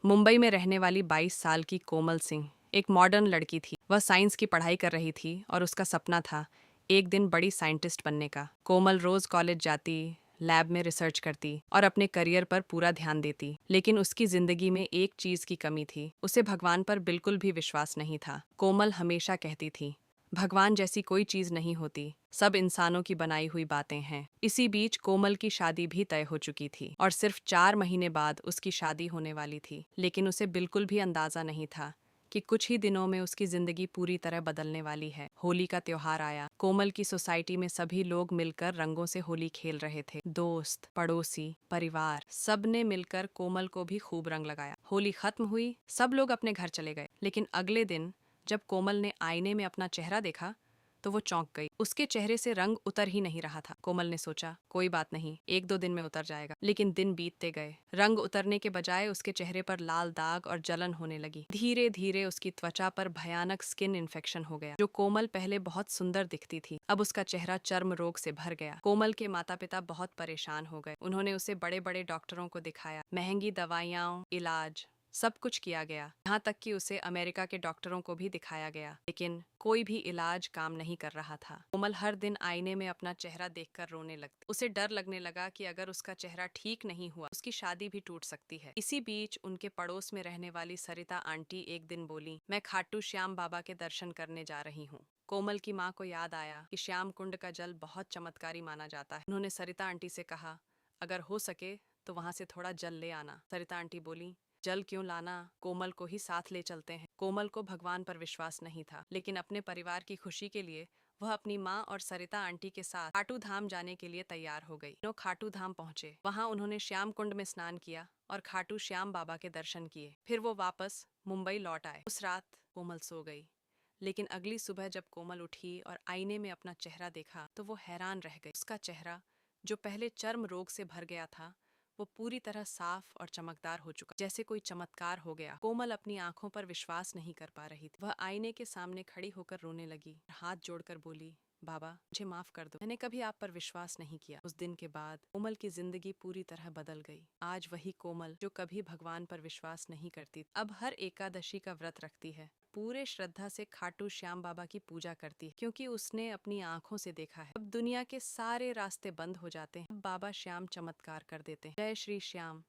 मुंबई में रहने वाली 22 साल की कोमल सिंह एक मॉडर्न लड़की थी। वह साइंस की पढ़ाई कर रही थी और उसका सपना था एक दिन बड़ी साइंटिस्ट बनने का। कोमल रोज कॉलेज जाती, लैब में रिसर्च करती और अपने करियर पर पूरा ध्यान देती, लेकिन उसकी जिंदगी में एक चीज की कमी थी। उसे भगवान पर बिल्कुल भी विश्वास नहीं था। कोमल हमेशा कहती थी, भगवान जैसी कोई चीज नहीं होती, सब इंसानों की बनाई हुई बातें हैं। इसी बीच कोमल की शादी भी तय हो चुकी थी और सिर्फ 4 महीने बाद उसकी शादी होने वाली थी। लेकिन उसे बिल्कुल भी अंदाजा नहीं था कि कुछ ही दिनों में उसकी जिंदगी पूरी तरह बदलने वाली है। होली का त्योहार आया। कोमल की सोसाइटी में सभी लोग मिलकर रंगों से होली खेल रहे थे। दोस्त, पड़ोसी, परिवार, सब ने मिलकर कोमल को भी खूब रंग लगाया। होली खत्म हुई, सब लोग अपने घर चले गए। लेकिन अगले दिन जब कोमल ने आईने में अपना चेहरा देखा तो वो चौंक गई। उसके चेहरे से रंग उतर ही नहीं रहा था। कोमल ने सोचा, कोई बात नहीं, 1-2 दिन में उतर जाएगा। लेकिन दिन बीतते गए। रंग उतरने के बजाय उसके चेहरे पर लाल दाग और जलन होने लगी। धीरे धीरे उसकी त्वचा पर भयानक स्किन इन्फेक्शन हो गया। जो कोमल पहले बहुत सुंदर दिखती थी, अब उसका चेहरा चर्म रोग से भर गया। कोमल के माता पिता बहुत परेशान हो गए। उन्होंने उसे बड़े बड़े डॉक्टरों को दिखाया। महंगी दवाइयाँ, इलाज, सब कुछ किया गया। यहाँ तक कि उसे अमेरिका के डॉक्टरों को भी दिखाया गया, लेकिन कोई भी इलाज काम नहीं कर रहा था। कोमल हर दिन आईने में अपना चेहरा देखकर रोने लगती। उसे डर लगने लगा कि अगर उसका चेहरा ठीक नहीं हुआ, उसकी शादी भी टूट सकती है। इसी बीच उनके पड़ोस में रहने वाली सरिता आंटी एक दिन बोली, मैं खाटू श्याम बाबा के दर्शन करने जा रही हूँ। कोमल की माँ को याद आया कि श्याम कुंड का जल बहुत चमत्कारी माना जाता है। उन्होंने सरिता आंटी से कहा, अगर हो सके तो वहां से थोड़ा जल ले आना। सरिता आंटी बोली, जल क्यों लाना, कोमल को ही साथ ले चलते हैं। कोमल को भगवान पर विश्वास नहीं था, लेकिन अपने परिवार की खुशी के लिए वह अपनी माँ और सरिता आंटी के साथ खाटू धाम जाने के लिए तैयार हो गई। दोनों खाटू धाम पहुंचे। वहां उन्होंने श्याम कुंड में स्नान किया और खाटू श्याम बाबा के दर्शन किए। फिर वो वापस मुंबई लौट आए। उस रात कोमल सो गई, लेकिन अगली सुबह जब कोमल उठी और आईने में अपना चेहरा देखा तो वो हैरान रह गई। उसका चेहरा, जो पहले चर्म रोग से भर गया था, वो पूरी तरह साफ और चमकदार हो चुका, जैसे कोई चमत्कार हो गया। कोमल अपनी आंखों पर विश्वास नहीं कर पा रही थी। वह आईने के सामने खड़ी होकर रोने लगी, हाथ जोड़कर बोली, बाबा मुझे माफ कर दो, मैंने कभी आप पर विश्वास नहीं किया। उस दिन के बाद कोमल की जिंदगी पूरी तरह बदल गई। आज वही कोमल जो कभी भगवान पर विश्वास नहीं करती, अब हर एकादशी का व्रत रखती है, पूरे श्रद्धा से खाटू श्याम बाबा की पूजा करती है, क्योंकि उसने अपनी आंखों से देखा है। अब दुनिया के सारे रास्ते बंद हो जाते हैं, अब बाबा श्याम चमत्कार कर देते हैं। जय श्री श्याम।